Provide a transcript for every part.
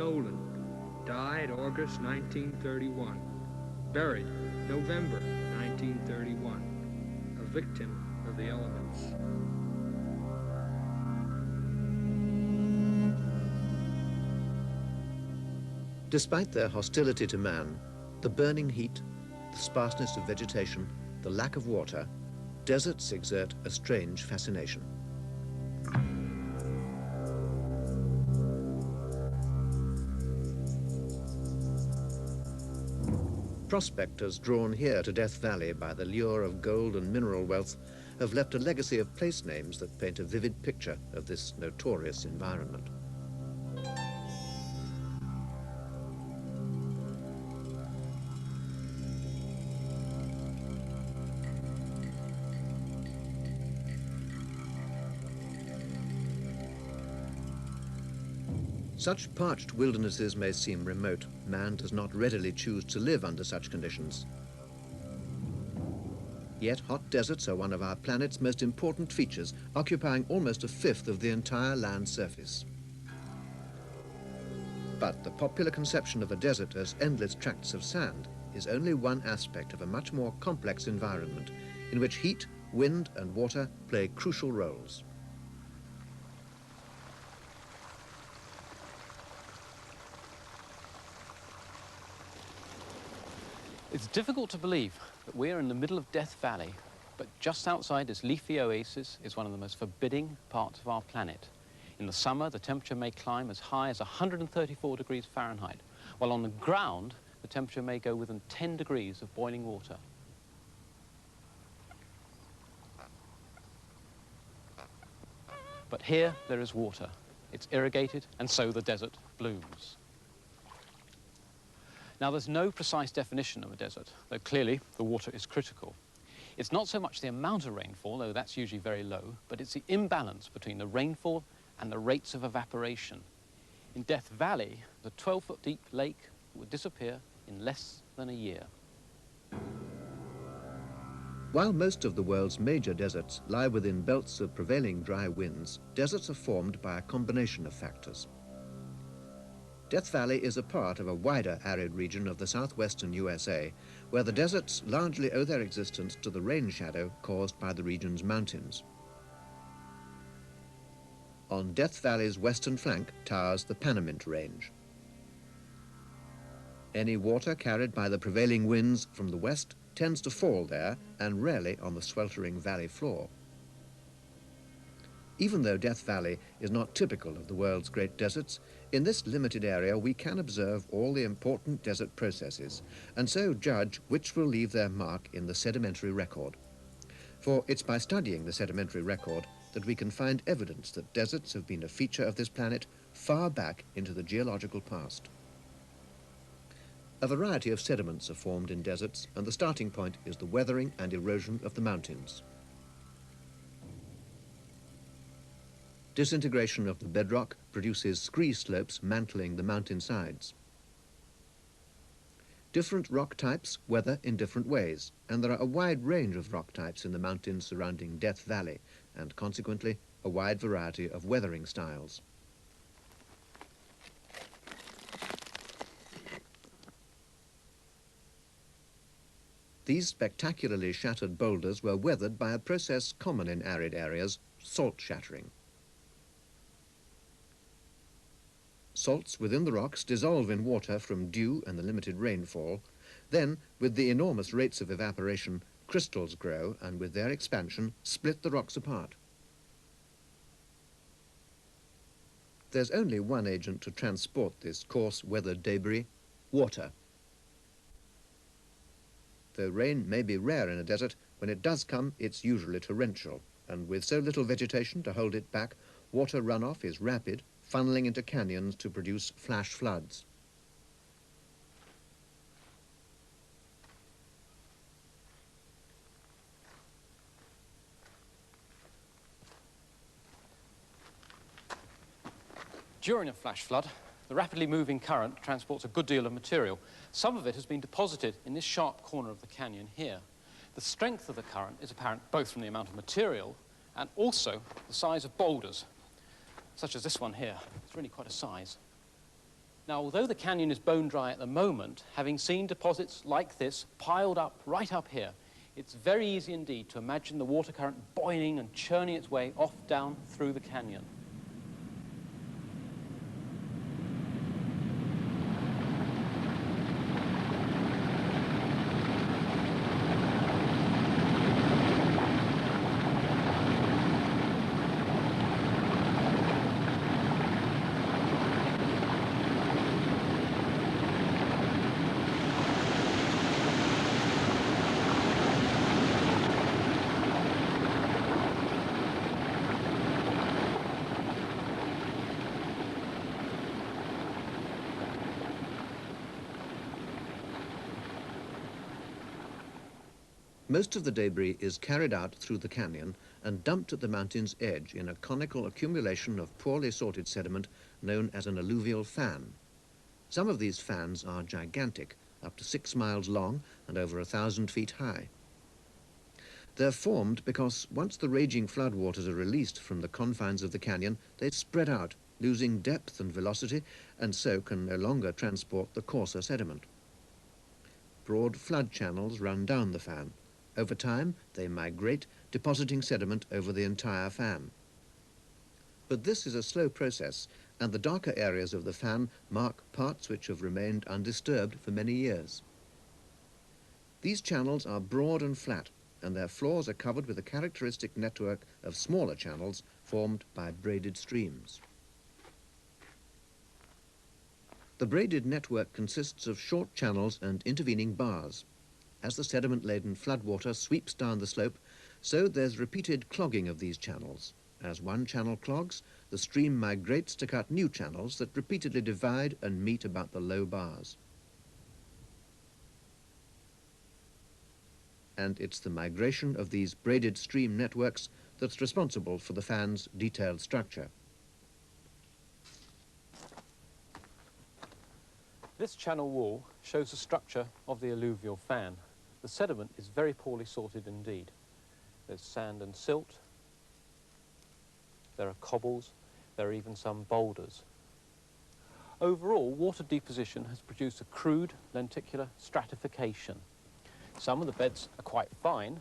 Nolan, died August 1931. Buried November 1931. A victim of the elements. Despite their hostility to man, the burning heat, the sparseness of vegetation, the lack of water, deserts exert a strange fascination. Prospectors drawn here to Death Valley by the lure of gold and mineral wealth have left a legacy of place names that paint a vivid picture of this notorious environment. Such parched wildernesses may seem remote. Man does not readily choose to live under such conditions. Yet hot deserts are one of our planet's most important features, occupying almost a fifth of the entire land surface. But the popular conception of a desert as endless tracts of sand is only one aspect of a much more complex environment in which heat, wind and water play crucial roles. It's difficult to believe that we're in the middle of Death Valley, but just outside this leafy oasis is one of the most forbidding parts of our planet. In the summer, the temperature may climb as high as 134 degrees Fahrenheit, while on the ground, the temperature may go within 10 degrees of boiling water. But here, there is water. It's irrigated, and so the desert blooms. Now, there's no precise definition of a desert, though clearly the water is critical. It's not so much the amount of rainfall, though that's usually very low, but it's the imbalance between the rainfall and the rates of evaporation. In Death Valley, the 12-foot deep lake would disappear in less than a year. While most of the world's major deserts lie within belts of prevailing dry winds, deserts are formed by a combination of factors. Death Valley is a part of a wider arid region of the southwestern USA, where the deserts largely owe their existence to the rain shadow caused by the region's mountains. On Death Valley's western flank towers the Panamint Range. Any water carried by the prevailing winds from the west tends to fall there and rarely on the sweltering valley floor. Even though Death Valley is not typical of the world's great deserts, in this limited area we can observe all the important desert processes and so judge which will leave their mark in the sedimentary record. For it's by studying the sedimentary record that we can find evidence that deserts have been a feature of this planet far back into the geological past. A variety of sediments are formed in deserts, and the starting point is the weathering and erosion of the mountains. Disintegration of the bedrock produces scree slopes mantling the mountain sides. Different rock types weather in different ways, and there are a wide range of rock types in the mountains surrounding Death Valley, and consequently a wide variety of weathering styles. These spectacularly shattered boulders were weathered by a process common in arid areas, salt shattering. Salts within the rocks dissolve in water from dew and the limited rainfall. Then, with the enormous rates of evaporation, crystals grow and with their expansion split the rocks apart. There's only one agent to transport this coarse weathered debris: water. Though rain may be rare in a desert, when it does come it's usually torrential, and with so little vegetation to hold it back, water runoff is rapid, funneling into canyons to produce flash floods. During a flash flood, the rapidly moving current transports a good deal of material. Some of it has been deposited in this sharp corner of the canyon here. The strength of the current is apparent both from the amount of material and also the size of boulders, such as this one here. It's really quite a size. Now, although the canyon is bone dry at the moment, having seen deposits like this piled up right up here, it's very easy indeed to imagine the water current boiling and churning its way off down through the canyon. Most of the debris is carried out through the canyon and dumped at the mountain's edge in a conical accumulation of poorly sorted sediment known as an alluvial fan. Some of these fans are gigantic, up to 6 miles long and over 1,000 feet high. They're formed because once the raging floodwaters are released from the confines of the canyon, they spread out, losing depth and velocity, and so can no longer transport the coarser sediment. Broad flood channels run down the fan. Over time, they migrate, depositing sediment over the entire fan. But this is a slow process, and the darker areas of the fan mark parts which have remained undisturbed for many years. These channels are broad and flat, and their floors are covered with a characteristic network of smaller channels formed by braided streams. The braided network consists of short channels and intervening bars. As the sediment-laden floodwater sweeps down the slope, so there's repeated clogging of these channels. As one channel clogs, the stream migrates to cut new channels that repeatedly divide and meet about the low bars. And it's the migration of these braided stream networks that's responsible for the fan's detailed structure. This channel wall shows the structure of the alluvial fan. The sediment is very poorly sorted indeed. There's sand and silt, there are cobbles, there are even some boulders. Overall, water deposition has produced a crude lenticular stratification. Some of the beds are quite fine,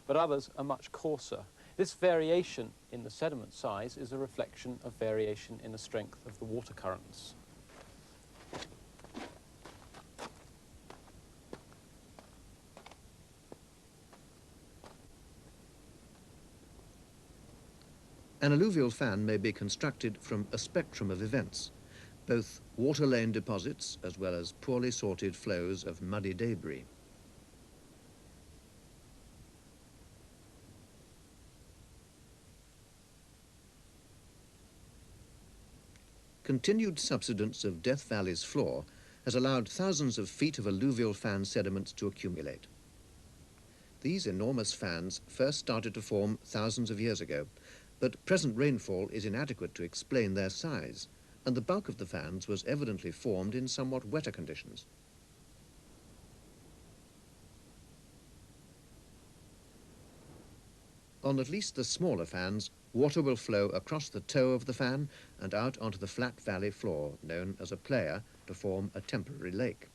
but others are much coarser. This variation in the sediment size is a reflection of variation in the strength of the water currents. An alluvial fan may be constructed from a spectrum of events, both water-lane deposits as well as poorly sorted flows of muddy debris. Continued subsidence of Death Valley's floor has allowed thousands of feet of alluvial fan sediments to accumulate. These enormous fans first started to form thousands of years ago, but present rainfall is inadequate to explain their size, and the bulk of the fans was evidently formed in somewhat wetter conditions. On at least the smaller fans, water will flow across the toe of the fan and out onto the flat valley floor, known as a playa, to form a temporary lake.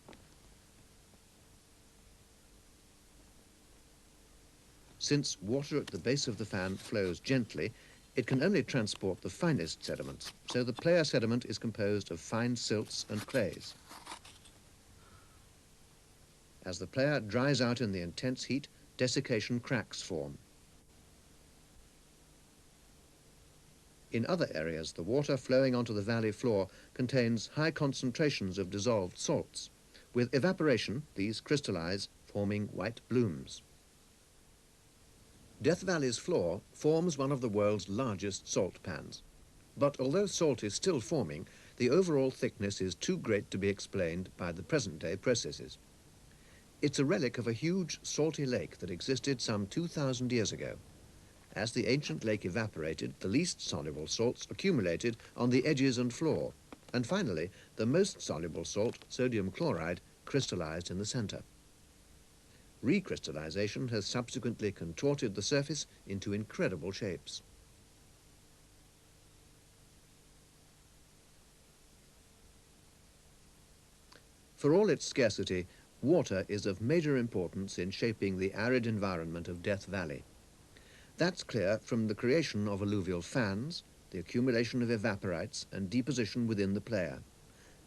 Since water at the base of the fan flows gently, it can only transport the finest sediments, so the playa sediment is composed of fine silts and clays. As the playa dries out in the intense heat, desiccation cracks form. In other areas, the water flowing onto the valley floor contains high concentrations of dissolved salts. With evaporation, these crystallize, forming white blooms. Death Valley's floor forms one of the world's largest salt pans. But although salt is still forming, the overall thickness is too great to be explained by the present-day processes. It's a relic of a huge salty lake that existed some 2,000 years ago. As the ancient lake evaporated, the least soluble salts accumulated on the edges and floor, and finally, the most soluble salt, sodium chloride, crystallized in the center. Recrystallization has subsequently contorted the surface into incredible shapes. For all its scarcity, water is of major importance in shaping the arid environment of Death Valley. That's clear from the creation of alluvial fans, the accumulation of evaporites and deposition within the playa.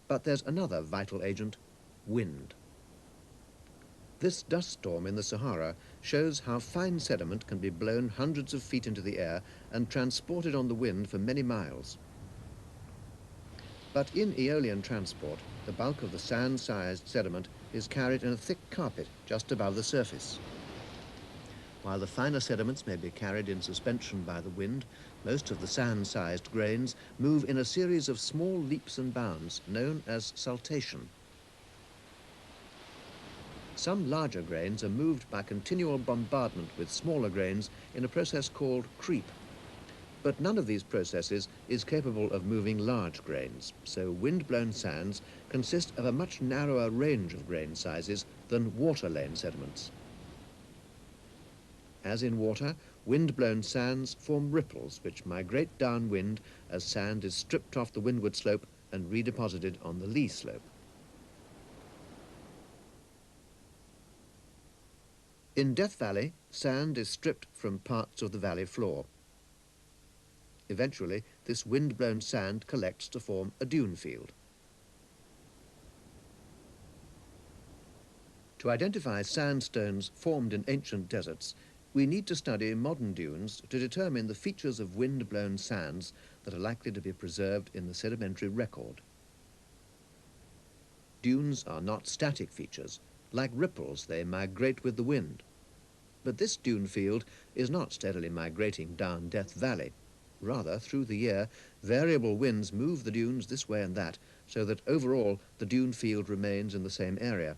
But there's another vital agent: wind. This dust storm in the Sahara shows how fine sediment can be blown hundreds of feet into the air and transported on the wind for many miles. But in Aeolian transport, the bulk of the sand-sized sediment is carried in a thick carpet just above the surface. While the finer sediments may be carried in suspension by the wind, most of the sand-sized grains move in a series of small leaps and bounds known as saltation. Some larger grains are moved by continual bombardment with smaller grains in a process called creep. But none of these processes is capable of moving large grains, so wind-blown sands consist of a much narrower range of grain sizes than water-lane sediments. As in water, wind-blown sands form ripples which migrate downwind as sand is stripped off the windward slope and redeposited on the lee slope. In Death Valley, sand is stripped from parts of the valley floor. Eventually, this wind-blown sand collects to form a dune field. To identify sandstones formed in ancient deserts, we need to study modern dunes to determine the features of wind-blown sands that are likely to be preserved in the sedimentary record. Dunes are not static features. Like ripples, they migrate with the wind. But this dune field is not steadily migrating down Death Valley. Rather, through the year, variable winds move the dunes this way and that, so that overall the dune field remains in the same area.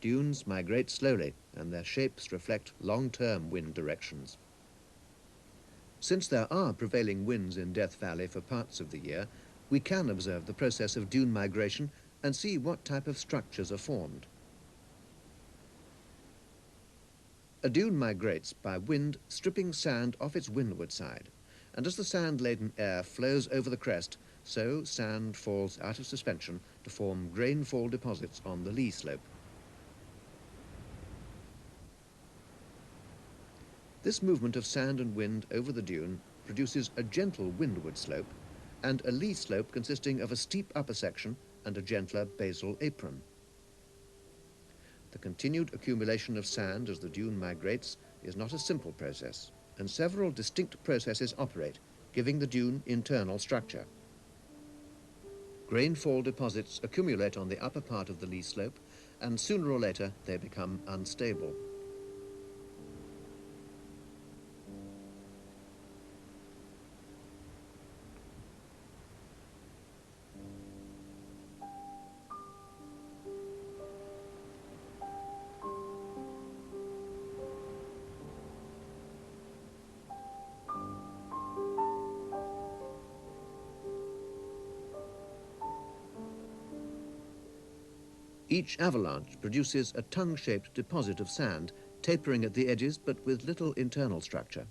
Dunes migrate slowly, and their shapes reflect long-term wind directions. Since there are prevailing winds in Death Valley for parts of the year, we can observe the process of dune migration and see what type of structures are formed. A dune migrates by wind stripping sand off its windward side, and as the sand-laden air flows over the crest, so sand falls out of suspension to form grainfall deposits on the lee slope. This movement of sand and wind over the dune produces a gentle windward slope and a lee slope consisting of a steep upper section and a gentler basal apron. The continued accumulation of sand as the dune migrates is not a simple process, and several distinct processes operate, giving the dune internal structure. Grainfall deposits accumulate on the upper part of the lee slope, and sooner or later they become unstable. Each avalanche produces a tongue-shaped deposit of sand, tapering at the edges but with little internal structure.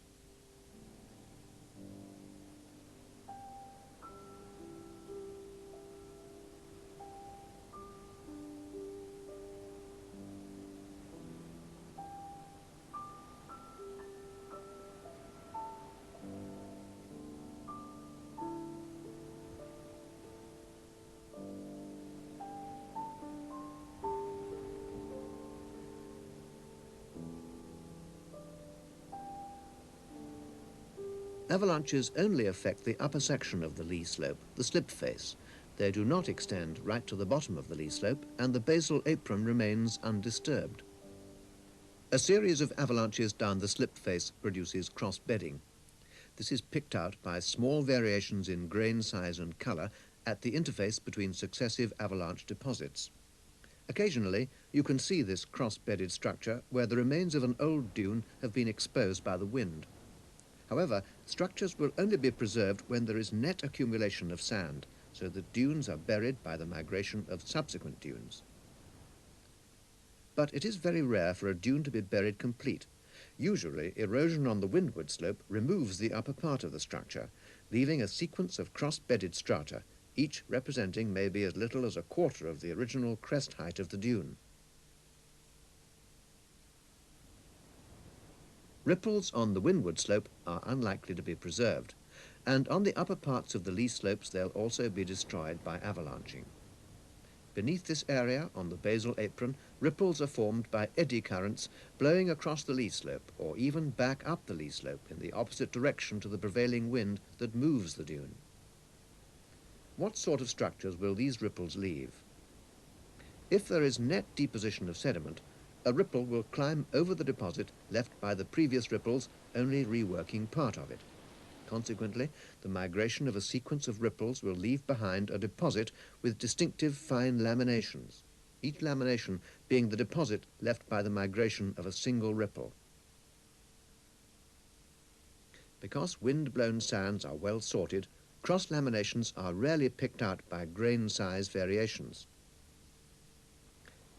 Avalanches only affect the upper section of the lee slope, the slip face. They do not extend right to the bottom of the lee slope, and the basal apron remains undisturbed. A series of avalanches down the slip face produces cross-bedding. This is picked out by small variations in grain size and colour at the interface between successive avalanche deposits. Occasionally, you can see this cross-bedded structure where the remains of an old dune have been exposed by the wind. However, structures will only be preserved when there is net accumulation of sand, so that dunes are buried by the migration of subsequent dunes. But it is very rare for a dune to be buried complete. Usually, erosion on the windward slope removes the upper part of the structure, leaving a sequence of cross-bedded strata, each representing maybe as little as a quarter of the original crest height of the dune. Ripples on the windward slope are unlikely to be preserved, and on the upper parts of the lee slopes they'll also be destroyed by avalanching. Beneath this area, on the basal apron, ripples are formed by eddy currents blowing across the lee slope, or even back up the lee slope in the opposite direction to the prevailing wind that moves the dune. What sort of structures will these ripples leave? If there is net deposition of sediment, a ripple will climb over the deposit left by the previous ripples, only reworking part of it. Consequently, the migration of a sequence of ripples will leave behind a deposit with distinctive fine laminations, each lamination being the deposit left by the migration of a single ripple. Because wind-blown sands are well sorted, cross-laminations are rarely picked out by grain size variations.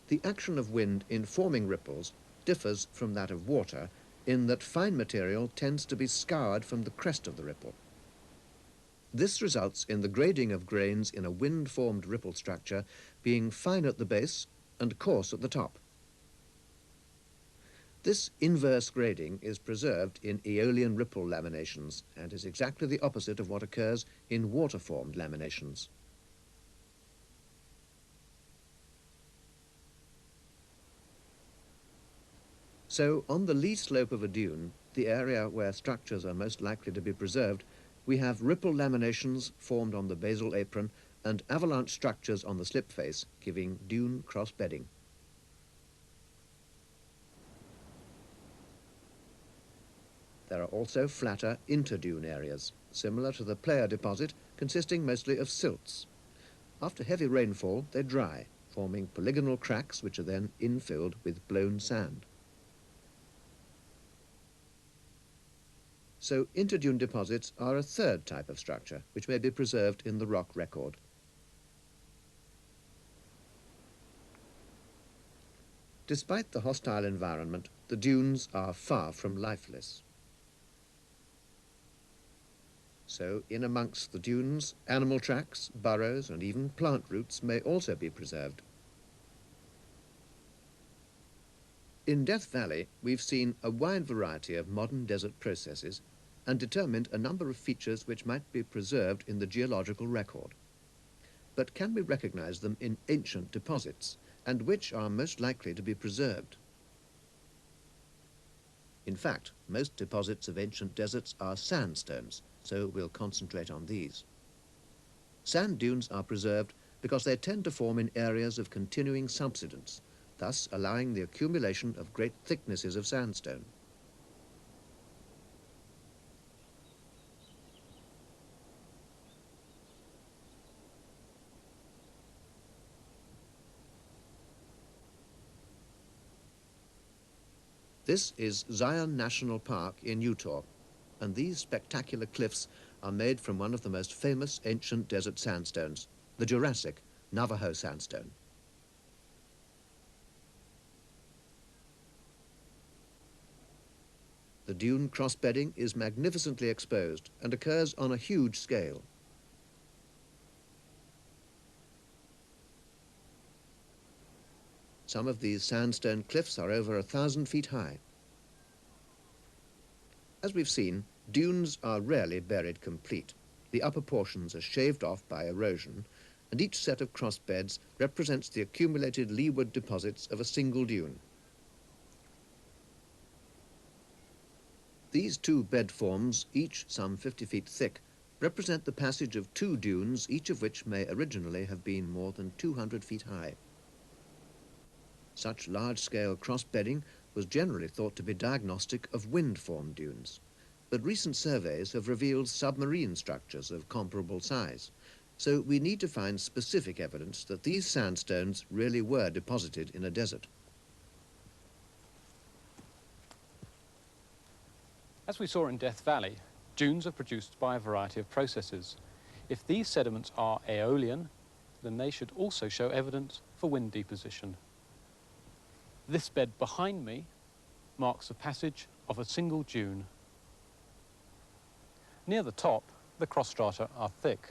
The action of wind in forming ripples differs from that of water in that fine material tends to be scoured from the crest of the ripple. This results in the grading of grains in a wind-formed ripple structure being fine at the base and coarse at the top. This inverse grading is preserved in aeolian ripple laminations and is exactly the opposite of what occurs in water-formed laminations. So, on the lee slope of a dune, the area where structures are most likely to be preserved, we have ripple laminations formed on the basal apron and avalanche structures on the slip face, giving dune cross-bedding. There are also flatter interdune areas, similar to the player deposit, consisting mostly of silts. After heavy rainfall, they dry, forming polygonal cracks which are then infilled with blown sand. So interdune deposits are a third type of structure which may be preserved in the rock record. Despite the hostile environment, the dunes are far from lifeless. So in amongst the dunes, animal tracks, burrows and even plant roots may also be preserved. In Death Valley, we've seen a wide variety of modern desert processes and determined a number of features which might be preserved in the geological record. But can we recognize them in ancient deposits, and which are most likely to be preserved? In fact, most deposits of ancient deserts are sandstones, so we'll concentrate on these. Sand dunes are preserved because they tend to form in areas of continuing subsidence, thus allowing the accumulation of great thicknesses of sandstone. This is Zion National Park in Utah, and these spectacular cliffs are made from one of the most famous ancient desert sandstones, the Jurassic Navajo sandstone. The dune cross-bedding is magnificently exposed and occurs on a huge scale. Some of these sandstone cliffs are over 1,000 feet high. As we've seen, dunes are rarely buried complete. The upper portions are shaved off by erosion, and each set of cross beds represents the accumulated leeward deposits of a single dune. These two bed forms, each some 50 feet thick, represent the passage of two dunes, each of which may originally have been more than 200 feet high. Such large-scale cross-bedding was generally thought to be diagnostic of wind-formed dunes, but recent surveys have revealed submarine structures of comparable size, so we need to find specific evidence that these sandstones really were deposited in a desert. As we saw in Death Valley, dunes are produced by a variety of processes. If these sediments are aeolian, then they should also show evidence for wind deposition. This bed behind me marks the passage of a single dune. Near the top, the cross strata are thick.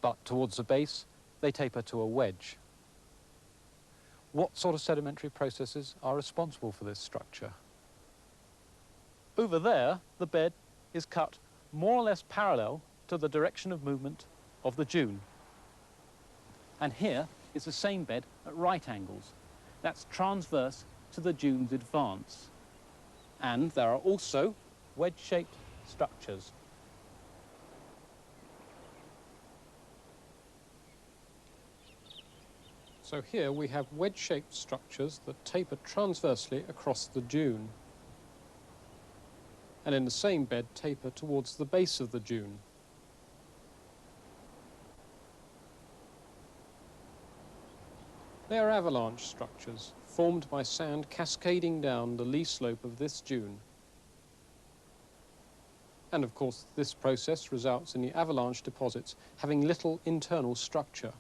But towards the base, they taper to a wedge. What sort of sedimentary processes are responsible for this structure? Over there, the bed is cut more or less parallel to the direction of movement of the dune. And here is the same bed at right angles. That's transverse to the dune's advance. And there are also wedge-shaped structures. So here we have wedge-shaped structures that taper transversely across the dune, and in the same bed taper towards the base of the dune. They are avalanche structures formed by sand cascading down the lee slope of this dune. And of course this process results in the avalanche deposits having little internal structure.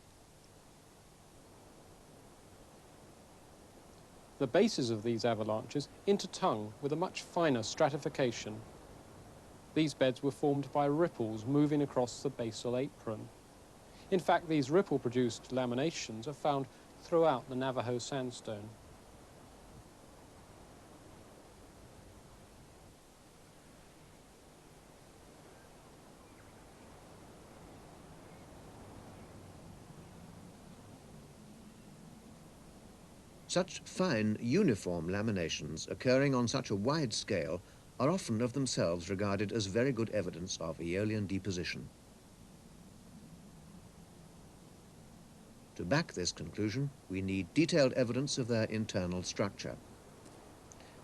The bases of these avalanches intertongue with a much finer stratification. These beds were formed by ripples moving across the basal apron. In fact, these ripple-produced laminations are found throughout the Navajo sandstone. Such fine, uniform laminations occurring on such a wide scale are often of themselves regarded as very good evidence of Aeolian deposition. To back this conclusion, we need detailed evidence of their internal structure.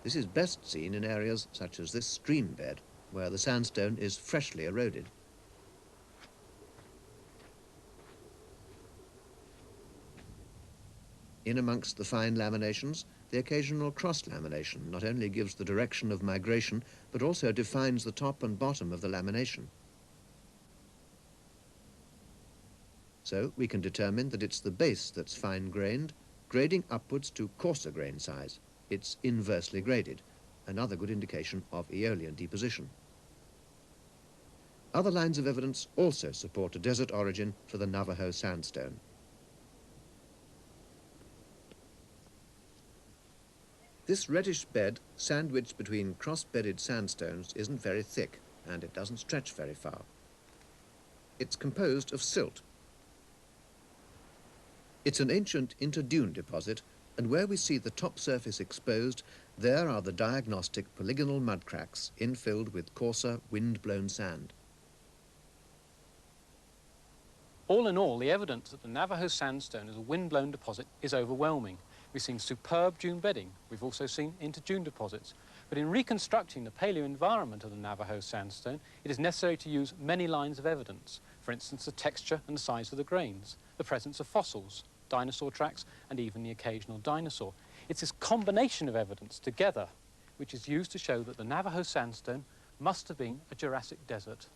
This is best seen in areas such as this stream bed, where the sandstone is freshly eroded. In amongst the fine laminations, the occasional cross-lamination not only gives the direction of migration, but also defines the top and bottom of the lamination. So we can determine that it's the base that's fine-grained, grading upwards to coarser grain size. It's inversely graded, another good indication of Aeolian deposition. Other lines of evidence also support a desert origin for the Navajo sandstone. This reddish bed, sandwiched between cross-bedded sandstones, isn't very thick, and it doesn't stretch very far. It's composed of silt. It's an ancient interdune deposit, and where we see the top surface exposed, there are the diagnostic polygonal mud cracks infilled with coarser, wind-blown sand. All in all, the evidence that the Navajo sandstone is a wind-blown deposit is overwhelming. We've seen superb dune bedding. We've also seen interdune deposits. But in reconstructing the paleo-environment of the Navajo sandstone, it is necessary to use many lines of evidence. For instance, the texture and the size of the grains, the presence of fossils, dinosaur tracks, and even the occasional dinosaur. It's this combination of evidence together which is used to show that the Navajo sandstone must have been a Jurassic desert.